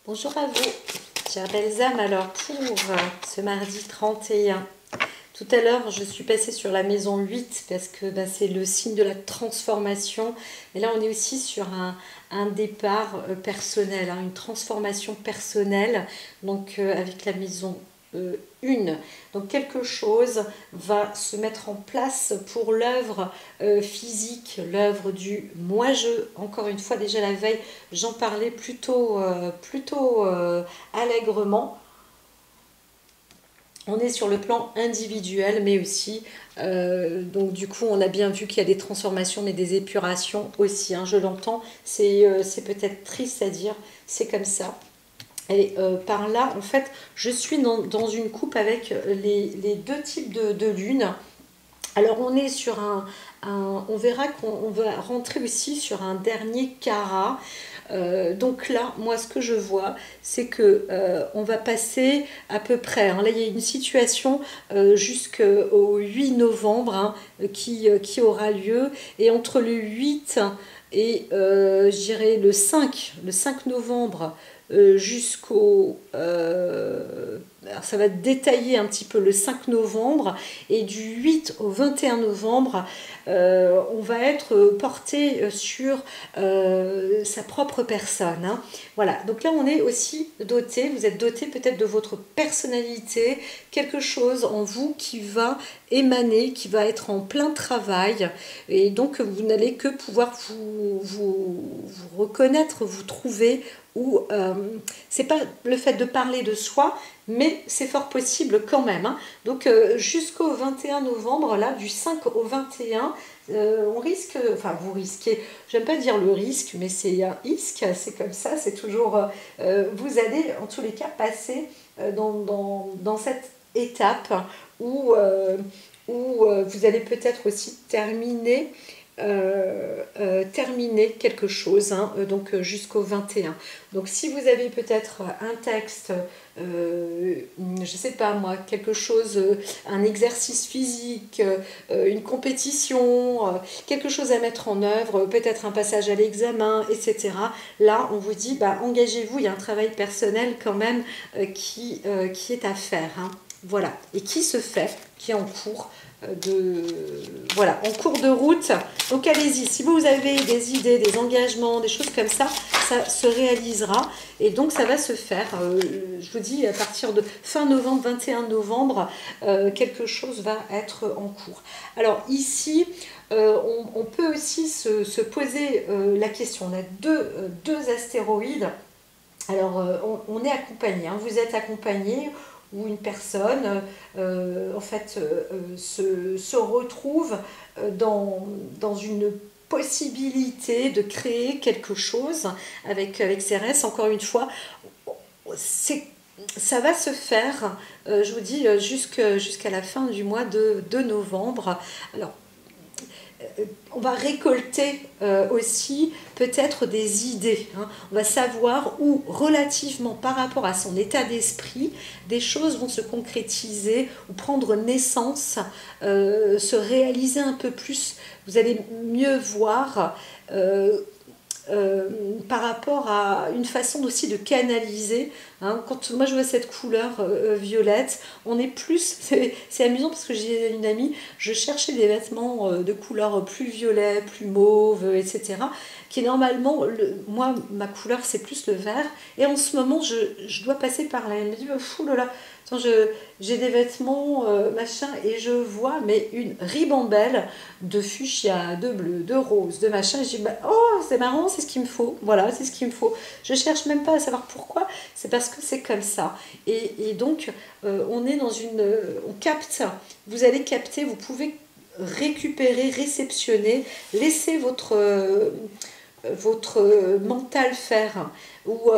Bonjour à vous, chère Belzame. Alors pour ce mardi 31, tout à l'heure je suis passée sur la maison 8 parce que c'est le signe de la transformation. Et là on est aussi sur un départ personnel, une transformation personnelle, donc avec la maison 1. Donc quelque chose va se mettre en place pour l'œuvre physique, l'œuvre du moi-je. Encore une fois, déjà la veille, j'en parlais plutôt allègrement. On est sur le plan individuel, mais aussi, donc du coup, on a bien vu qu'il y a des transformations, mais des épurations aussi, je l'entends. C'est peut-être triste à dire, c'est comme ça. Et par là, en fait, je suis dans une coupe avec les deux types de lune. Alors, on est sur on verra qu'on va rentrer aussi sur un dernier carat. Donc là, moi, ce que je vois, c'est que on va passer à peu près. Là, il y a une situation jusqu'au 8 novembre qui aura lieu. Et entre le 8 et je dirais le 5 novembre jusqu'au... alors ça va détailler un petit peu le 5 novembre et du 8 au 21 novembre, on va être porté sur sa propre personne. Voilà, donc là on est aussi doté, vous êtes doté peut-être de votre personnalité, quelque chose en vous qui va émaner, qui va être en plein travail et donc vous n'allez que pouvoir vous reconnaître, vous trouver ou c'est pas le fait de parler de soi, mais c'est fort possible quand même. Donc jusqu'au 21 novembre, là, du 5 au 21, on risque, enfin vous risquez, j'aime pas dire le risque, mais c'est un risque, c'est comme ça, c'est toujours, vous allez en tous les cas passer dans cette étape où vous allez peut-être aussi terminer quelque chose, donc jusqu'au 21. Donc si vous avez peut-être un texte, je sais pas moi, quelque chose, un exercice physique, une compétition, quelque chose à mettre en œuvre, peut-être un passage à l'examen, etc. Là, on vous dit, engagez-vous, il y a un travail personnel quand même qui est à faire. Voilà, et qui se fait, qui est en cours voilà, en cours de route. Donc allez-y, si vous avez des idées, des engagements, des choses comme ça se réalisera et donc ça va se faire. Je vous dis, à partir de fin novembre, 21 novembre, quelque chose va être en cours. Alors ici, on peut aussi se poser la question. On a deux astéroïdes. Alors on est accompagné, vous êtes accompagné où une personne en fait se retrouve dans une possibilité de créer quelque chose avec Cérès. Encore une fois, ça va se faire, je vous dis, jusqu'à la fin du mois de novembre. Alors, on va récolter aussi peut-être des idées. On va savoir où, relativement par rapport à son état d'esprit, des choses vont se concrétiser ou prendre naissance, se réaliser un peu plus. Vous allez mieux voir par rapport à une façon aussi de canaliser. Quand moi je vois cette couleur violette, on est plus, c'est amusant parce que j'ai une amie, je cherchais des vêtements de couleur plus violet, plus mauve, etc. Qui normalement, moi ma couleur c'est plus le vert, et en ce moment je dois passer par là. Elle me dit, fou là, j'ai des vêtements machin, et je vois mais une ribambelle de fuchsia, de bleu, de rose, de machin. Je dis, oh c'est marrant, c'est ce qu'il me faut. Voilà, c'est ce qu'il me faut. Je cherche même pas à savoir pourquoi, c'est parce que c'est comme ça. Et donc, on est dans on capte, vous allez capter, vous pouvez récupérer, réceptionner, laisser votre mental faire, ou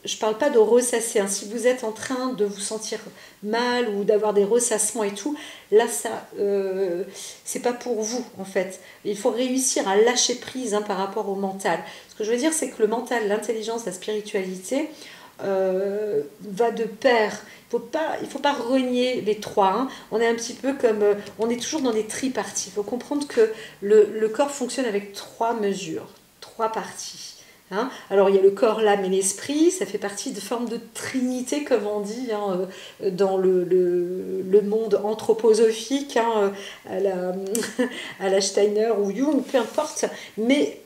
je parle pas de ressasser, si vous êtes en train de vous sentir mal ou d'avoir des ressassements et tout, là ça c'est pas pour vous en fait. Il faut réussir à lâcher prise par rapport au mental. Ce que je veux dire, c'est que le mental, l'intelligence, la spiritualité va de pair. Il faut pas renier les trois. On est un petit peu comme, on est toujours dans des triparties. Il faut comprendre que le corps fonctionne avec trois mesures, trois parties. Hein. Alors il y a le corps, l'âme et l'esprit, ça fait partie de formes de trinité, comme on dit, hein, dans le monde anthroposophique, hein, à la, à la Steiner ou Jung, peu importe, mais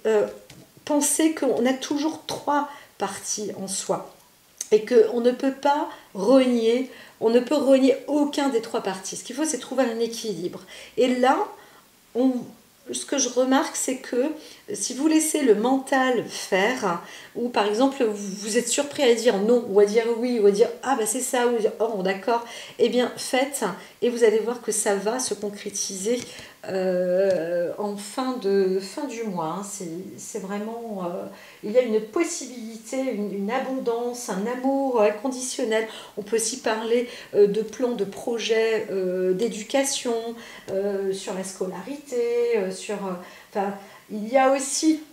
pensez qu'on a toujours trois parties en soi et qu'on ne peut pas renier, on ne peut renier aucun des trois parties. Ce qu'il faut, c'est trouver un équilibre. Et là, ce que je remarque, c'est que si vous laissez le mental faire, ou par exemple vous êtes surpris à dire non, ou à dire oui, ou à dire ah ben c'est ça, ou à dire oh d'accord, eh bien faites, et vous allez voir que ça va se concrétiser en fin du mois. Hein. C'est vraiment, il y a une possibilité, une abondance, un amour inconditionnel. On peut aussi parler de plans, de projets d'éducation, sur la scolarité, enfin, il y a aussi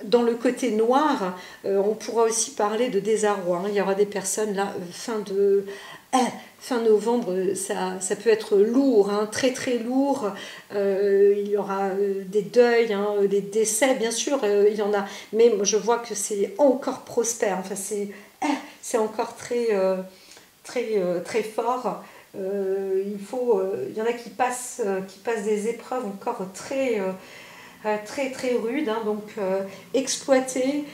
dans le côté noir, on pourra aussi parler de désarroi. Hein. Il y aura des personnes là, fin novembre, ça peut être lourd, hein, très très lourd. Il y aura des deuils, hein, des décès, bien sûr, il y en a. Mais je vois que c'est encore prospère. Enfin, c'est encore très fort. Il y en a qui passent des épreuves encore très rudes, hein, donc exploiter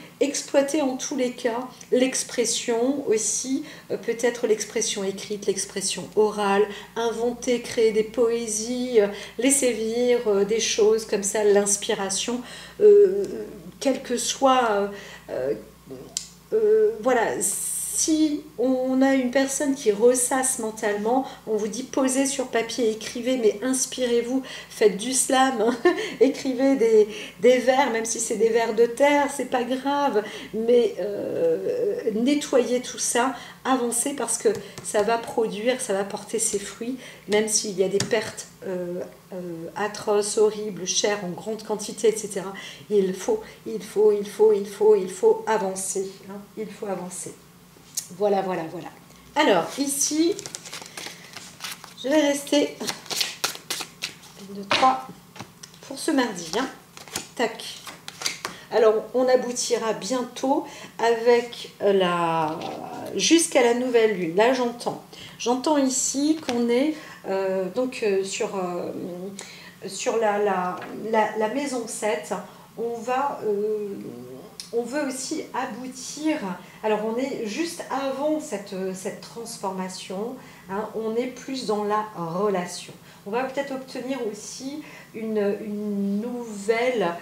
en tous les cas l'expression aussi, peut-être l'expression écrite, l'expression orale, inventer, créer des poésies, laisser venir des choses comme ça, l'inspiration, quel que soit, voilà. Si on a une personne qui ressasse mentalement, on vous dit posez sur papier, écrivez, mais inspirez-vous, faites du slam, hein, écrivez des vers, même si c'est des vers de terre, c'est pas grave, mais nettoyez tout ça, avancez parce que ça va produire, ça va porter ses fruits, même s'il y a des pertes atroces, horribles, chères en grande quantité, etc. Il faut avancer, hein, il faut avancer. Voilà. Alors, ici, je vais rester 1, 2, 3 pour ce mardi. Hein. Tac. Alors, on aboutira bientôt avec jusqu'à la nouvelle lune. Là, j'entends ici qu'on est sur la maison 7. On veut aussi aboutir, alors on est juste avant cette transformation, hein, on est plus dans la relation. On va peut-être obtenir aussi une nouvelle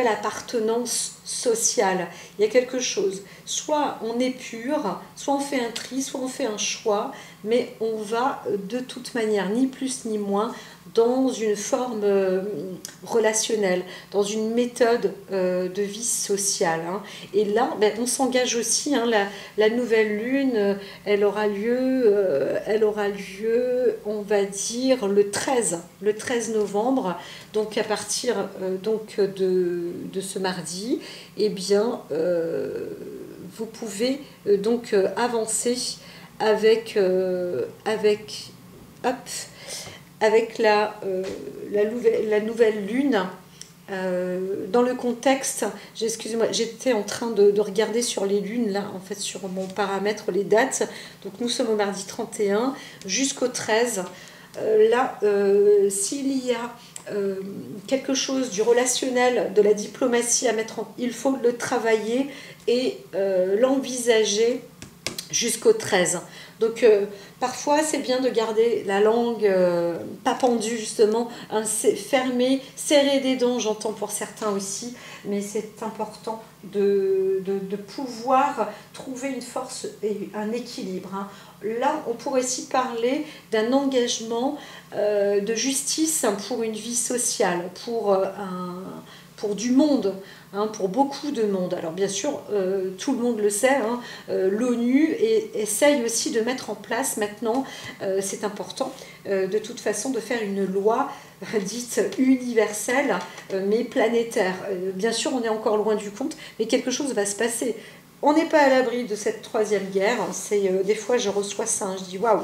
appartenance sociale. Il y a quelque chose, soit on est pur, soit on fait un tri, soit on fait un choix, mais on va de toute manière, ni plus ni moins, dans une forme relationnelle, dans une méthode de vie sociale. Hein. Et là, on s'engage aussi, hein, la nouvelle lune, elle aura lieu, on va dire, le 13 novembre, donc à partir de ce mardi, eh bien, vous pouvez donc avancer avec la nouvelle lune. Dans le contexte, excusez-moi, j'étais en train de regarder sur les lunes, là, en fait, sur mon paramètre, les dates. Donc, nous sommes au mardi 31 jusqu'au 13. S'il y a quelque chose du relationnel, de la diplomatie à mettre en... Il faut le travailler et l'envisager jusqu'au 13. Donc parfois c'est bien de garder la langue pas pendue justement, hein, fermée, serrer des dents, j'entends pour certains aussi, mais c'est important de pouvoir trouver une force et un équilibre. Hein. Là, on pourrait aussi parler d'un engagement de justice pour une vie sociale, pour du monde, hein, pour beaucoup de monde. Alors bien sûr, tout le monde le sait, hein, l'ONU essaye aussi de mettre en place maintenant, c'est important, de toute façon, de faire une loi dite universelle, mais planétaire. Bien sûr, on est encore loin du compte, mais quelque chose va se passer. On n'est pas à l'abri de cette troisième guerre. Des fois, je reçois ça, hein, je dis waouh,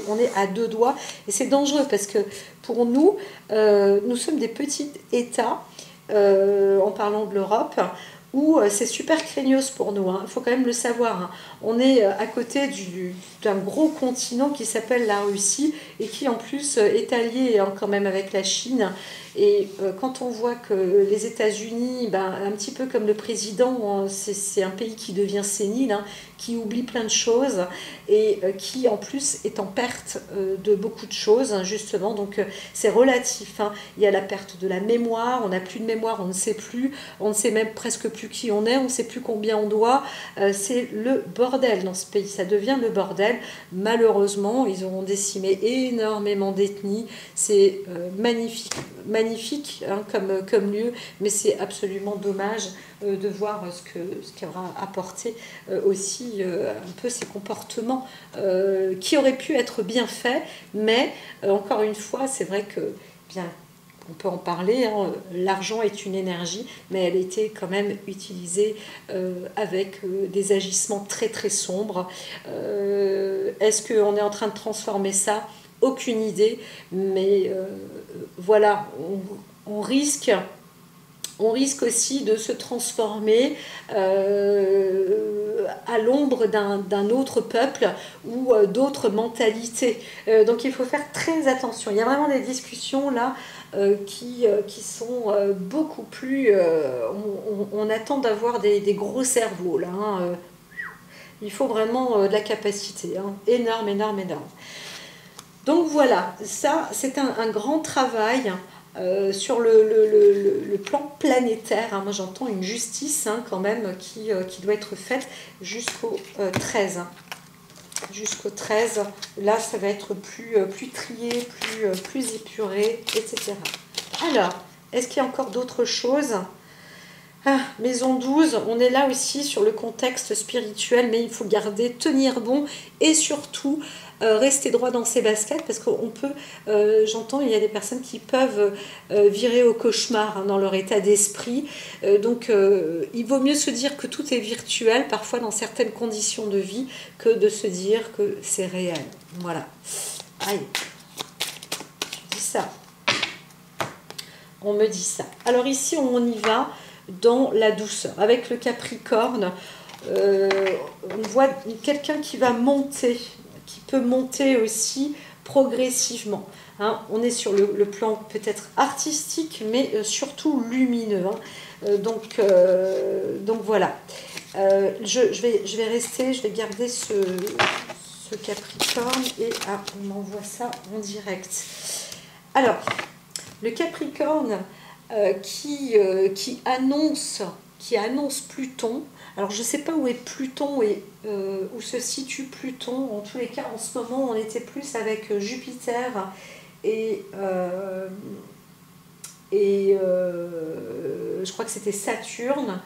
on est à deux doigts, et c'est dangereux parce que pour nous, nous sommes des petits États, en parlant de l'Europe, où c'est super craignos pour nous, hein. Il faut quand même le savoir, hein. On est à côté d'un gros continent qui s'appelle la Russie et qui en plus est allié, hein, quand même avec la Chine. Et quand on voit que les États-Unis, ben, un petit peu comme le président, hein, c'est un pays qui devient sénile, hein, qui oublie plein de choses et qui en plus est en perte de beaucoup de choses, hein, justement. Donc c'est relatif, hein. Il y a la perte de la mémoire, on n'a plus de mémoire, on ne sait plus, on ne sait même presque plus qui on est, on ne sait plus combien on doit. C'est le bordel dans ce pays, ça devient le bordel. Malheureusement, ils auront décimé énormément d'ethnies. C'est magnifique, magnifique, hein, comme lieu, mais c'est absolument dommage de voir ce qu'aura apporté aussi un peu ces comportements qui auraient pu être bien faits, mais encore une fois, c'est vrai que bien. On peut en parler, hein. L'argent est une énergie, mais elle était quand même utilisée avec des agissements très très sombres. Est-ce qu'on est en train de transformer ça? Aucune idée, mais voilà, on risque aussi de se transformer à l'ombre d'un autre peuple ou d'autres mentalités. Donc il faut faire très attention. Il y a vraiment des discussions là qui sont beaucoup plus... on attend d'avoir des gros cerveaux là, hein. Il faut vraiment de la capacité, hein. Énorme, énorme, énorme. Donc voilà, ça c'est un grand travail sur le plan planétaire, hein. Moi j'entends une justice, hein, quand même qui doit être faite jusqu'au 13. Hein. Jusqu'au 13, là ça va être plus trié, plus épuré, etc. Alors, est-ce qu'il y a encore d'autres choses? Maison 12, on est là aussi sur le contexte spirituel, mais il faut tenir bon et surtout rester droit dans ses baskets parce qu'on peut, j'entends, il y a des personnes qui peuvent virer au cauchemar, hein, dans leur état d'esprit. Donc il vaut mieux se dire que tout est virtuel, parfois dans certaines conditions de vie, que de se dire que c'est réel. Voilà. Aïe, je dis ça. On me dit ça. Alors ici, on y va dans la douceur. Avec le Capricorne, on voit quelqu'un qui va monter, qui peut monter aussi progressivement. Hein. On est sur le plan peut-être artistique, mais surtout lumineux. Hein. Donc voilà. Je vais rester, je vais garder ce Capricorne et on m'envoie ça en direct. Alors, le Capricorne qui annonce Pluton. Alors je ne sais pas où est Pluton et où se situe Pluton. En tous les cas, en ce moment, on était plus avec Jupiter et je crois que c'était Saturne.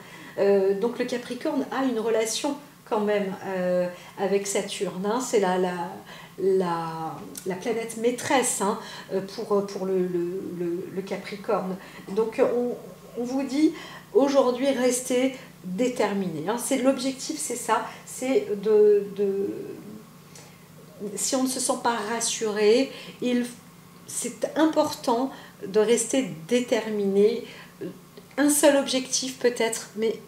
Donc le Capricorne a une relation quand même avec Saturne. Hein. C'est la planète maîtresse, hein, pour le Capricorne. Donc on vous dit aujourd'hui restez déterminé. Hein. L'objectif, c'est ça, c'est si on ne se sent pas rassuré, c'est important de rester déterminé. Un seul objectif peut-être, mais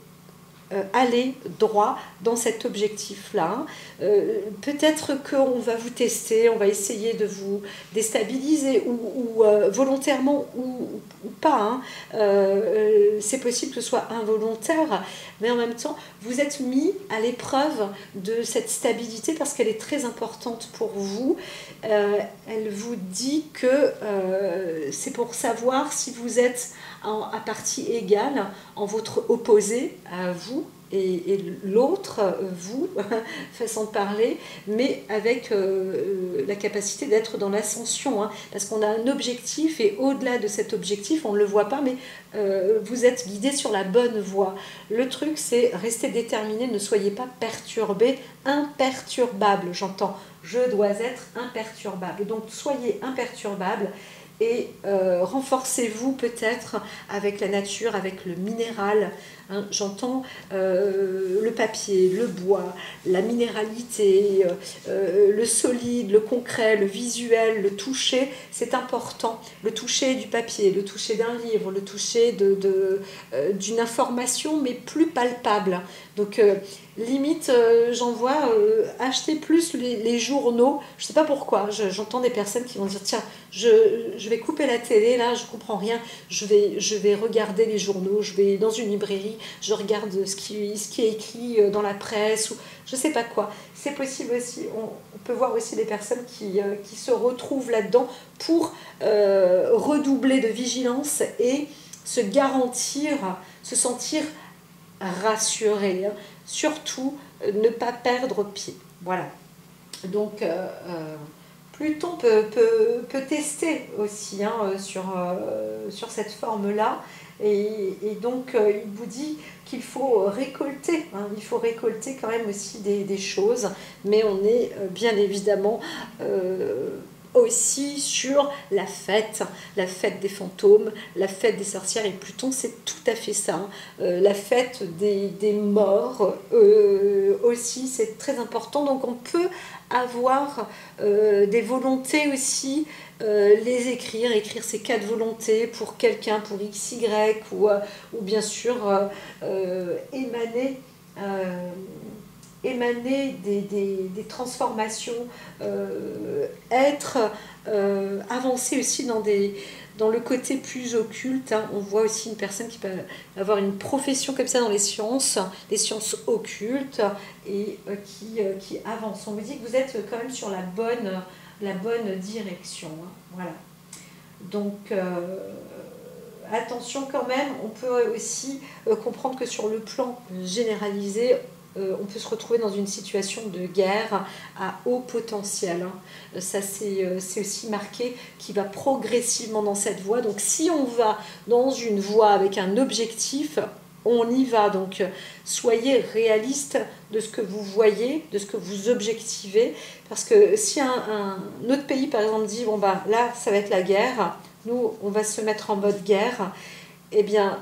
aller droit dans cet objectif-là. Peut-être qu'on va vous tester, on va essayer de vous déstabiliser ou volontairement ou pas. Hein. C'est possible que ce soit involontaire, mais en même temps, vous êtes mis à l'épreuve de cette stabilité parce qu'elle est très importante pour vous. Elle vous dit que c'est pour savoir si vous êtes à partie égale en votre opposé à vous et l'autre, vous, façon de parler, mais avec la capacité d'être dans l'ascension, hein, parce qu'on a un objectif et au-delà de cet objectif, on ne le voit pas, mais vous êtes guidé sur la bonne voie. Le truc, c'est rester déterminé, ne soyez pas perturbé, imperturbable, j'entends, je dois être imperturbable. Donc soyez imperturbable. Et renforcez-vous peut-être avec la nature, avec le minéral. Hein, j'entends le le papier, le bois, la minéralité, le solide, le concret, le visuel, le toucher, c'est important. Le toucher du papier, le toucher d'un livre, le toucher d'une information, mais plus palpable. Donc, limite, j'en vois acheter plus les journaux. Je ne sais pas pourquoi. J'entends des personnes qui vont dire, tiens, je vais couper la télé, là, je ne comprends rien. Je vais regarder les journaux. Je vais dans une librairie, je regarde ce qui est écrit dans la presse ou je ne sais pas quoi. C'est possible aussi. On peut voir aussi des personnes qui se retrouvent là-dedans pour redoubler de vigilance et se garantir, se sentir rassuré. Hein. Surtout, ne pas perdre pied. Voilà. Donc, Pluton peut tester aussi hein, sur cette forme-là. Et donc, il vous dit qu'il faut récolter. Hein, il faut récolter quand même aussi des choses. Mais on est bien évidemment aussi sur la fête des fantômes, la fête des sorcières. Et Pluton, c'est tout à fait ça. Hein. La fête des morts aussi, c'est très important. Donc, on peut avoir des volontés aussi, les écrire ces 4 volontés pour quelqu'un, pour XY, ou bien sûr émaner des transformations, avancer aussi dans le côté plus occulte. Hein. On voit aussi une personne qui peut avoir une profession comme ça dans les sciences occultes, et qui avance. On me dit que vous êtes quand même sur la bonne direction. Hein. Voilà. Donc, attention quand même, on peut aussi comprendre que sur le plan généralisé, on peut se retrouver dans une situation de guerre à haut potentiel. Hein. Ça, c'est aussi marqué qui va progressivement dans cette voie. Donc, si on va dans une voie avec un objectif, on y va. Donc, soyez réaliste de ce que vous voyez, de ce que vous objectivez. Parce que si un autre pays, par exemple, dit, bon, bah, là, ça va être la guerre, nous, on va se mettre en mode guerre, eh bien...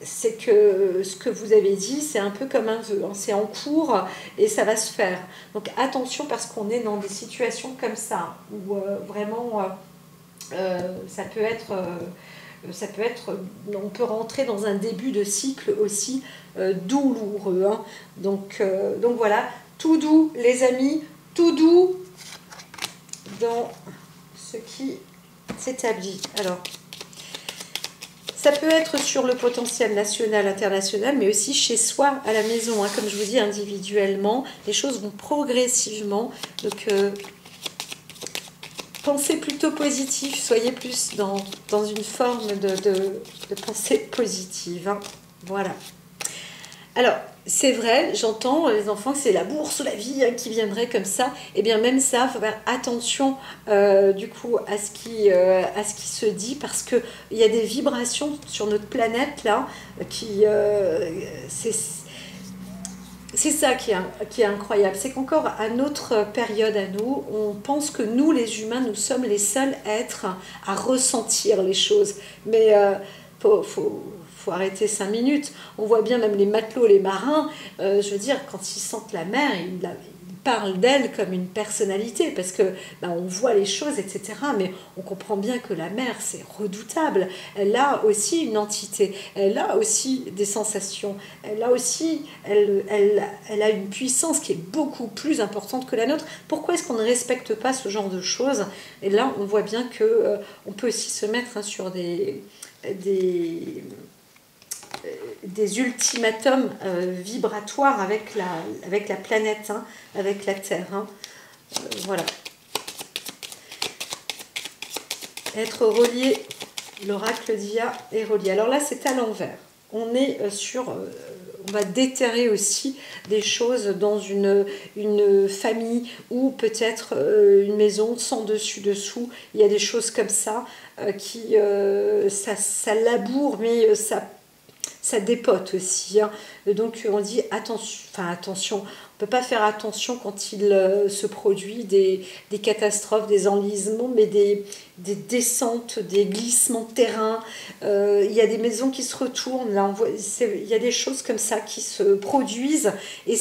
c'est que ce que vous avez dit, c'est un peu comme un vœu, hein, c'est en cours et ça va se faire. Donc attention parce qu'on est dans des situations comme ça, où vraiment ça peut être, on peut rentrer dans un début de cycle aussi douloureux. Hein. Donc voilà, tout doux les amis, tout doux dans ce qui s'établit. Alors, ça peut être sur le potentiel national, international, mais aussi chez soi, à la maison. Hein. Comme je vous dis, individuellement, les choses vont progressivement. Donc, pensez plutôt positif. Soyez plus dans une forme de pensée positive. Hein. Voilà. Alors, c'est vrai, j'entends les enfants que c'est la bourse ou la vie hein, qui viendrait comme ça. Eh bien, même ça, il faut faire attention du coup à ce qui se dit parce qu'il y a des vibrations sur notre planète là qui... c'est ça qui est incroyable. C'est qu'encore à notre période à nous, on pense que nous, les humains, nous sommes les seuls êtres à ressentir les choses. Mais faut arrêter 5 minutes. On voit bien même les matelots, les marins, je veux dire, quand ils sentent la mer, ils parlent d'elle comme une personnalité, parce que on voit les choses, etc. Mais on comprend bien que la mer, c'est redoutable. Elle a aussi une entité, elle a aussi des sensations, elle a aussi, elle a une puissance qui est beaucoup plus importante que la nôtre. Pourquoi est-ce qu'on ne respecte pas ce genre de choses? Et là, on voit bien que on peut aussi se mettre hein, sur des ultimatums vibratoires avec la planète, hein, avec la Terre. Hein. Voilà. Être relié, l'oracle d'Ia est relié. Alors là, c'est à l'envers. On est on va déterrer aussi des choses dans une famille ou peut-être une maison sans dessus-dessous. Il y a des choses comme ça ça laboure, mais ça dépote aussi, hein. Donc on dit attention, enfin attention, on ne peut pas faire attention quand il se produit des catastrophes, des enlisements, mais des descentes, des glissements de terrain. Il y a des maisons qui se retournent, là, il y a des choses comme ça qui se produisent, et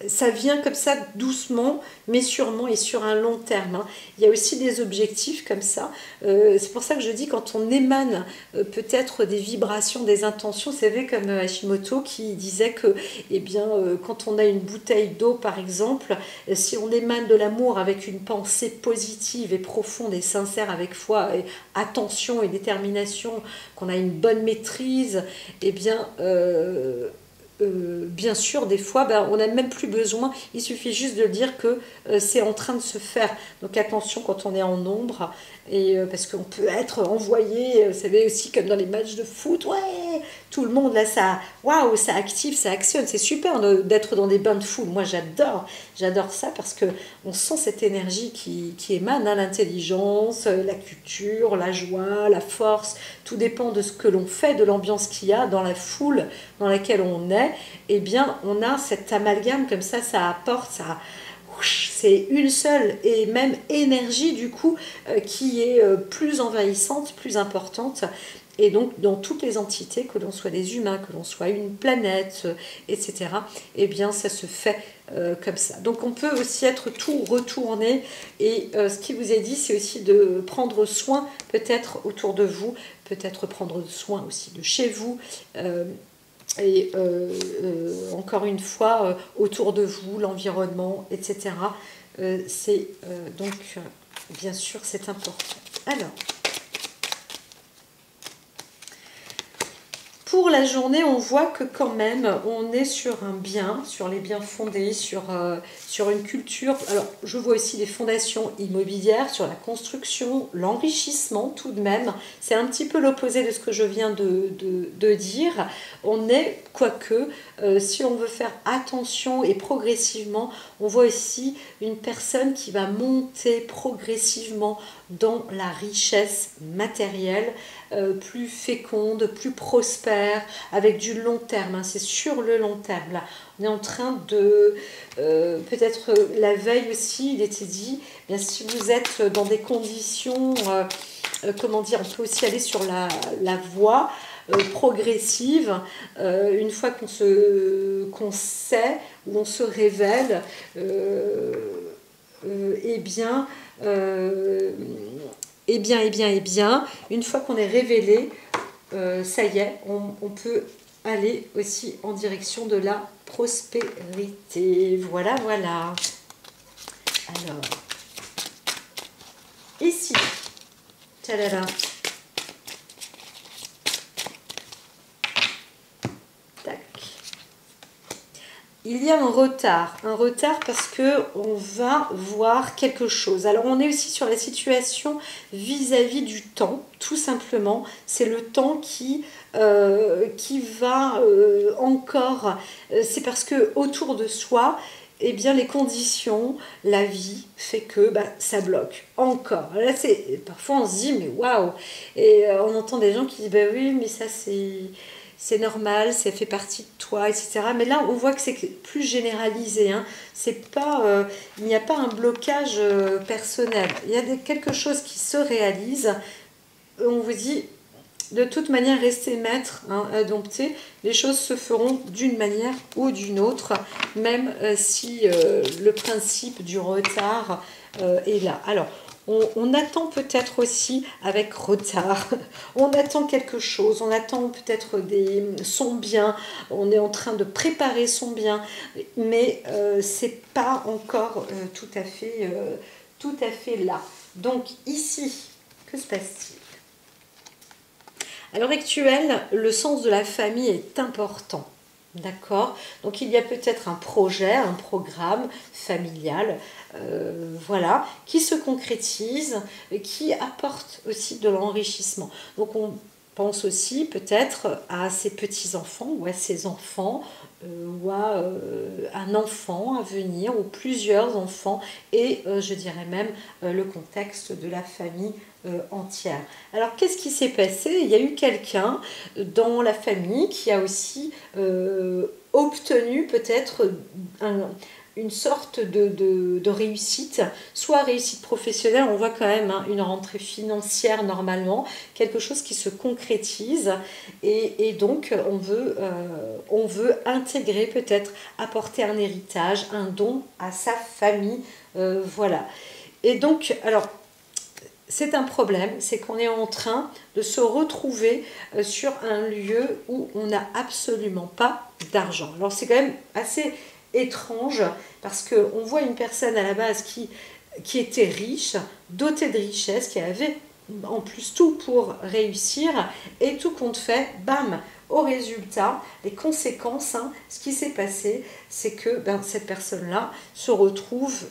ça vient comme ça doucement, mais sûrement et sur un long terme, hein. Il y a aussi des objectifs comme ça. C'est pour ça que je dis quand on émane peut-être des vibrations, des intentions, vous savez comme Hashimoto qui disait que eh bien, quand on a une bouteille d'eau par exemple, si on émane de l'amour avec une pensée positive et profonde et sincère avec foi et attention et détermination, qu'on a une bonne maîtrise, eh bien... bien sûr, des fois, ben, on n'a même plus besoin, il suffit juste de dire que c'est en train de se faire. Donc attention quand on est en nombre, et parce qu'on peut être envoyé, vous savez aussi comme dans les matchs de foot, ouais, tout le monde là, ça, waouh, ça active, ça actionne, c'est super d'être dans des bains de foule. Moi j'adore ça parce que on sent cette énergie qui émane, hein, l'intelligence, la culture, la joie, la force, tout dépend de ce que l'on fait, de l'ambiance qu'il y a dans la foule dans laquelle on est, eh bien on a cet amalgame comme ça apporte, ça, c'est une seule et même énergie du coup qui est plus envahissante, plus importante. Et donc dans toutes les entités, que l'on soit des humains, que l'on soit une planète, etc., eh bien ça se fait comme ça. Donc on peut aussi être tout retourné, et ce qui vous est dit, c'est aussi de prendre soin peut-être autour de vous, peut-être prendre soin aussi de chez vous, et encore une fois autour de vous, l'environnement, etc. C'est donc bien sûr c'est important. Alors pour la journée, on voit que quand même, on est sur un bien, sur les biens fondés, sur une culture. Alors, je vois aussi les fondations immobilières, sur la construction, l'enrichissement tout de même. C'est un petit peu l'opposé de ce que je viens de dire. On est, quoique, si on veut faire attention et progressivement, on voit aussi une personne qui va monter progressivement dans la richesse matérielle, plus féconde, plus prospère, avec du long terme, hein. C'est sur le long terme là. On est en train de peut-être la veille aussi il était dit, eh bien si vous êtes dans des conditions comment dire, on peut aussi aller sur la voie progressive, une fois qu'on sait ou on se révèle, eh bien une fois qu'on est révélé, ça y est, on peut aller aussi en direction de la prospérité. Voilà, voilà. Alors, ici, tadada. Tac. Il y a un retard parce que on va voir quelque chose. Alors on est aussi sur la situation vis-à-vis du temps, tout simplement. C'est le temps qui va encore. C'est parce que autour de soi, eh bien les conditions, la vie fait que ça bloque encore. Là parfois on se dit mais waouh, et on entend des gens qui disent bah oui mais ça c'est normal, ça fait partie de toi, etc. Mais là, on voit que c'est plus généralisé, hein. C'est pas, il n'y a pas un blocage personnel. Il y a quelque chose qui se réalise. On vous dit, de toute manière, restez maître, hein, domptez. Les choses se feront d'une manière ou d'une autre, même si le principe du retard est là. Alors, on attend peut-être aussi avec retard, on attend quelque chose, on attend peut-être son bien, on est en train de préparer son bien, mais c'est pas encore tout à fait là. Donc ici, que se passe-t-il? À l'heure actuelle, le sens de la famille est important. D'accord? Donc il y a peut-être un projet, un programme familial, voilà, qui se concrétise, qui apporte aussi de l'enrichissement. Donc pense aussi peut-être à ses petits-enfants ou à ses enfants ou à un enfant à venir ou plusieurs enfants et je dirais même le contexte de la famille entière. Alors qu'est-ce qui s'est passé? Il y a eu quelqu'un dans la famille qui a aussi obtenu peut-être une sorte de réussite, soit réussite professionnelle, on voit quand même hein, une rentrée financière normalement, quelque chose qui se concrétise et donc on veut intégrer peut-être, apporter un héritage, un don à sa famille, voilà. Et donc, alors, c'est un problème, c'est qu'on est en train de se retrouver sur un lieu où on n'a absolument pas d'argent. Alors c'est quand même assez étrange parce qu'on voit une personne à la base qui était riche, dotée de richesse, qui avait en plus tout pour réussir et tout compte fait, bam, au résultat, les conséquences, hein, ce qui s'est passé, c'est que cette personne-là se retrouve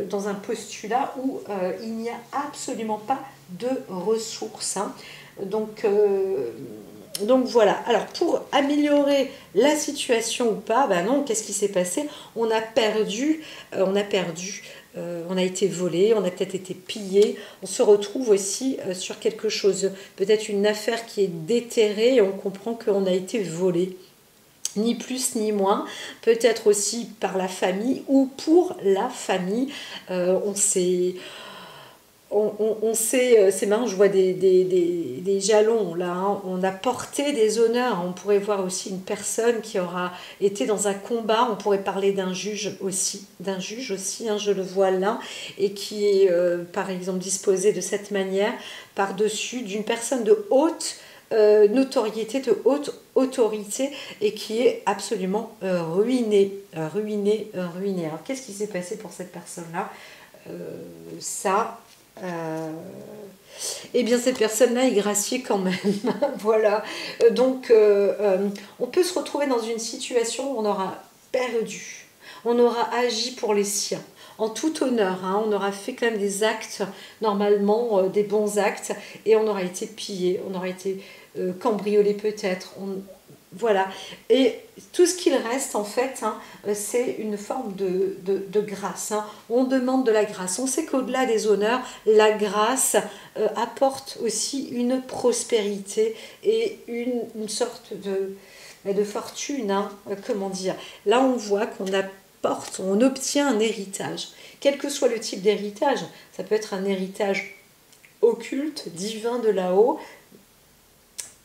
dans un postulat où il n'y a absolument pas de ressources. Hein. Donc voilà, alors pour améliorer la situation ou pas, ben non, qu'est-ce qui s'est passé? On a perdu, on a été volé, on a peut-être été pillé, on se retrouve aussi sur quelque chose, peut-être une affaire qui est déterrée et on comprend qu'on a été volé. Ni plus ni moins, peut-être aussi par la famille ou pour la famille. On s'est c'est marrant, je vois des jalons là, hein. On a porté des honneurs, on pourrait voir aussi une personne qui aura été dans un combat, on pourrait parler d'un juge aussi, hein, je le vois là, et qui est par exemple disposé de cette manière, par-dessus d'une personne de haute notoriété, de haute autorité, et qui est absolument ruinée. Alors qu'est-ce qui s'est passé pour cette personne-là? Ça eh bien cette personne-là est graciée quand même. Voilà. On peut se retrouver dans une situation où on aura perdu, on aura agi pour les siens, en tout honneur, hein, on aura fait quand même des actes, normalement des bons actes, et on aura été pillé, on aura été cambriolé peut-être, voilà. Et tout ce qu'il reste, en fait, hein, c'est une forme de grâce. Hein. On demande de la grâce. On sait qu'au-delà des honneurs, la grâce apporte aussi une prospérité et une sorte de fortune. Hein, comment dire? Là, on voit qu'on apporte, on obtient un héritage. Quel que soit le type d'héritage, ça peut être un héritage occulte, divin de là-haut.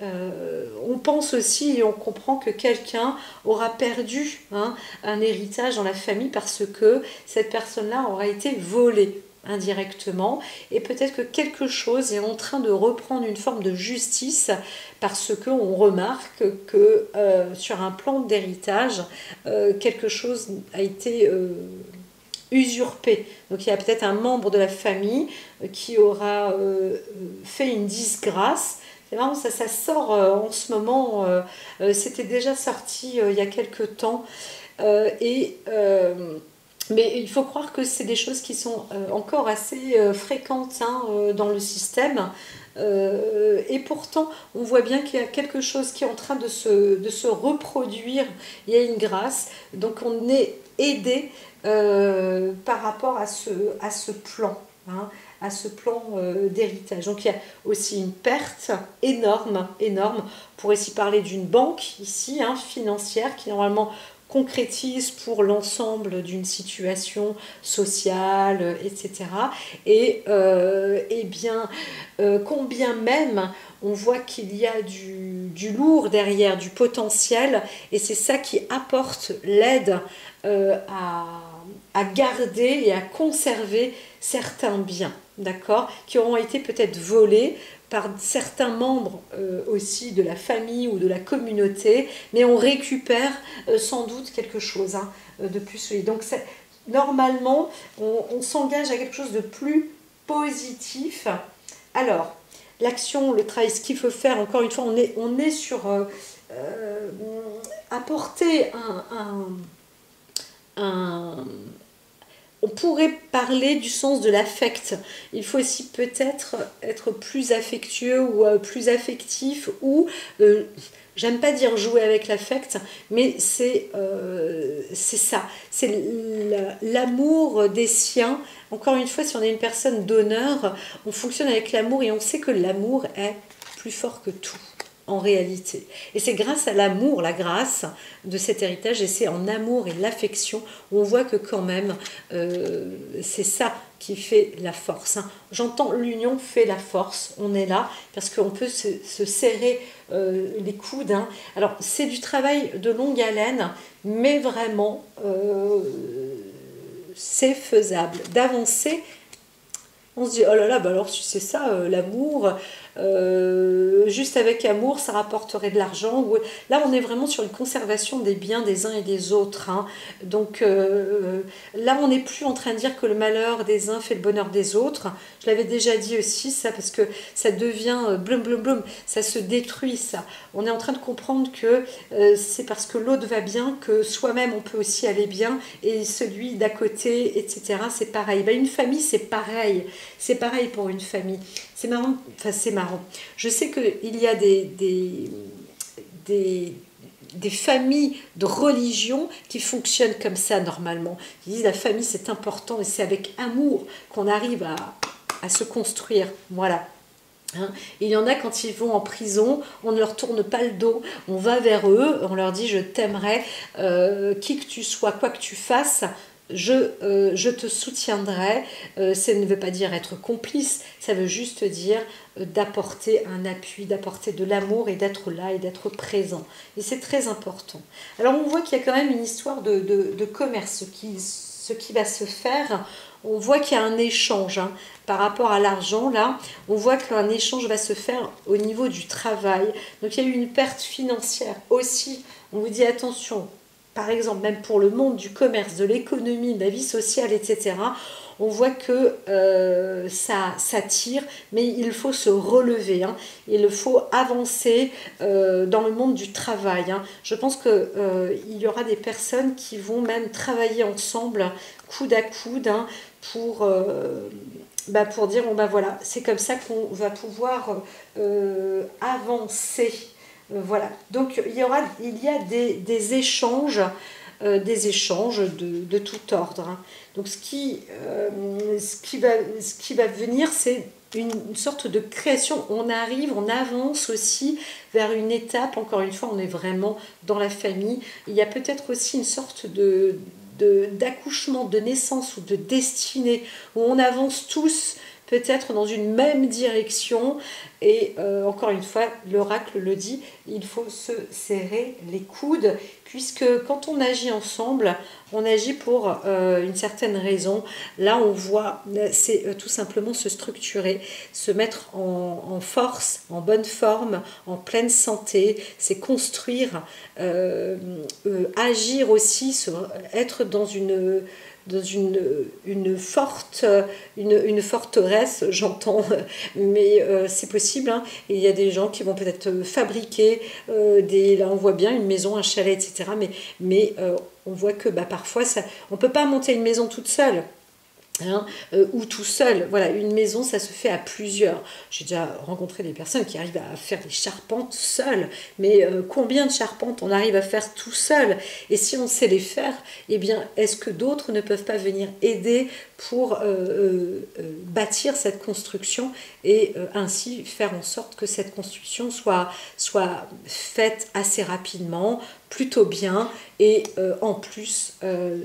On pense aussi et on comprend que quelqu'un aura perdu hein, un héritage dans la famille parce que cette personne-là aura été volée indirectement et peut-être que quelque chose est en train de reprendre une forme de justice parce qu'on remarque que sur un plan d'héritage, quelque chose a été usurpé. Donc il y a peut-être un membre de la famille qui aura fait une disgrâce. C'est marrant, ça sort en ce moment, c'était déjà sorti il y a quelques temps, mais il faut croire que c'est des choses qui sont encore assez fréquentes hein, dans le système, et pourtant on voit bien qu'il y a quelque chose qui est en train de se reproduire, il y a une grâce, donc on est aidé par rapport à ce plan. Hein, à ce plan d'héritage. Donc il y a aussi une perte énorme, énorme. On pourrait ici parler d'une banque, ici, hein, financière, qui normalement concrétise pour l'ensemble d'une situation sociale, etc. Et bien, combien même on voit qu'il y a du lourd derrière, du potentiel, et c'est ça qui apporte l'aide à garder et à conserver certains biens, d'accord, qui auront été peut-être volés par certains membres aussi de la famille ou de la communauté, mais on récupère sans doute quelque chose hein, de plus solide. Donc normalement, on s'engage à quelque chose de plus positif. Alors, l'action, le travail, ce qu'il faut faire, encore une fois, on est sur apporter un on pourrait parler du sens de l'affect. Il faut aussi peut-être être plus affectueux ou plus affectif ou j'aime pas dire jouer avec l'affect, mais c'est ça, c'est l'amour des siens. Encore une fois, si on est une personne d'honneur, on fonctionne avec l'amour et on sait que l'amour est plus fort que tout en réalité. Et c'est grâce à l'amour, la grâce de cet héritage, et c'est en amour et l'affection où on voit que quand même, c'est ça qui fait la force. Hein. J'entends l'union fait la force, on est là, parce qu'on peut se serrer les coudes. Hein. Alors, c'est du travail de longue haleine, mais vraiment, c'est faisable d'avancer. On se dit, oh là là, bah alors si c'est ça, l'amour, juste avec amour, ça rapporterait de l'argent. Là, on est vraiment sur une conservation des biens des uns et des autres. Hein. Donc là, on n'est plus en train de dire que le malheur des uns fait le bonheur des autres. Je l'avais déjà dit aussi, ça, parce que ça devient blum, blum, blum, ça se détruit, ça. On est en train de comprendre que c'est parce que l'autre va bien que soi-même, on peut aussi aller bien, et celui d'à côté, etc., c'est pareil. Ben, une famille, c'est pareil. C'est pareil pour une famille. C'est marrant, enfin c'est marrant. Je sais qu'il y a des familles de religion qui fonctionnent comme ça normalement. Ils disent la famille c'est important et c'est avec amour qu'on arrive à se construire. Voilà. Hein. Il y en a quand ils vont en prison, on ne leur tourne pas le dos, on va vers eux, on leur dit je t'aimerai, qui que tu sois, quoi que tu fasses, je te soutiendrai. Ça ne veut pas dire être complice, ça veut juste dire d'apporter un appui, d'apporter de l'amour et d'être là et d'être présent. Et c'est très important. Alors on voit qu'il y a quand même une histoire de commerce, ce qui va se faire. On voit qu'il y a un échange hein, par rapport à l'argent. Là, on voit qu'un échange va se faire au niveau du travail. Donc il y a eu une perte financière aussi. On vous dit attention, par exemple, même pour le monde du commerce, de l'économie, de la vie sociale, etc., on voit que ça tire, mais il faut se relever, hein. Il faut avancer dans le monde du travail. Hein. Je pense qu'il y aura des personnes qui vont même travailler ensemble, coude à coude, hein, pour dire, bon, bah, voilà, c'est comme ça qu'on va pouvoir avancer. Voilà, donc il y a des échanges de tout ordre. Hein. Donc ce qui va venir, c'est une sorte de création. On avance aussi vers une étape, encore une fois, on est vraiment dans la famille. Il y a peut-être aussi une sorte d'accouchement, de naissance ou de destinée, où on avance tous peut-être dans une même direction et encore une fois l'oracle le dit, il faut se serrer les coudes puisque quand on agit ensemble on agit pour une certaine raison. Là on voit c'est tout simplement se structurer, se mettre en force, en bonne forme, en pleine santé, c'est construire, agir aussi, être dans une forteresse, j'entends, mais c'est possible. Hein. Il y a des gens qui vont peut-être fabriquer là on voit bien une maison, un chalet, etc. Mais on voit que parfois on ne peut pas monter une maison toute seule. Hein, ou tout seul. Voilà, une maison, ça se fait à plusieurs. J'ai déjà rencontré des personnes qui arrivent à faire des charpentes seules, mais combien de charpentes on arrive à faire tout seul? Et si on sait les faire, eh bien, est-ce que d'autres ne peuvent pas venir aider pour bâtir cette construction et ainsi faire en sorte que cette construction soit faite assez rapidement, plutôt bien, et en plus,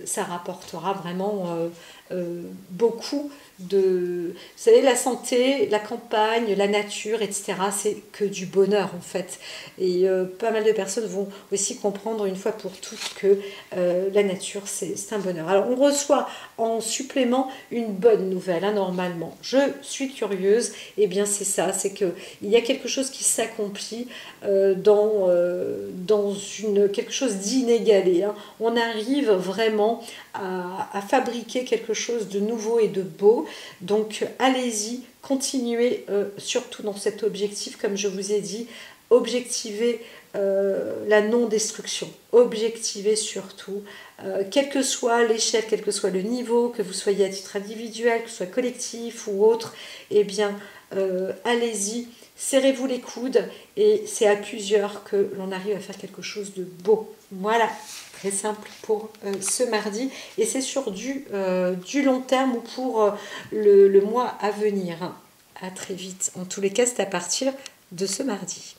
ça rapportera vraiment beaucoup vous savez, la santé, la campagne, la nature, etc., c'est que du bonheur en fait. Et pas mal de personnes vont aussi comprendre une fois pour toutes que la nature, c'est un bonheur. Alors, on reçoit en supplément une bonne nouvelle, hein, normalement. Je suis curieuse, et bien c'est ça, c'est qu'il y a quelque chose qui s'accomplit dans quelque chose d'inégalé. Hein. On arrive vraiment à fabriquer quelque chose de nouveau et de beau. Donc allez-y, continuez surtout dans cet objectif, comme je vous ai dit, objectivez la non-destruction. Objectivez surtout, quelle que soit l'échelle, quel que soit le niveau, que vous soyez à titre individuel, que ce soit collectif ou autre, eh bien, allez-y, serrez-vous les coudes et c'est à plusieurs que l'on arrive à faire quelque chose de beau. Voilà, très simple pour ce mardi et c'est sur du long terme ou pour le mois à venir. À très vite. En tous les cas, c'est à partir de ce mardi.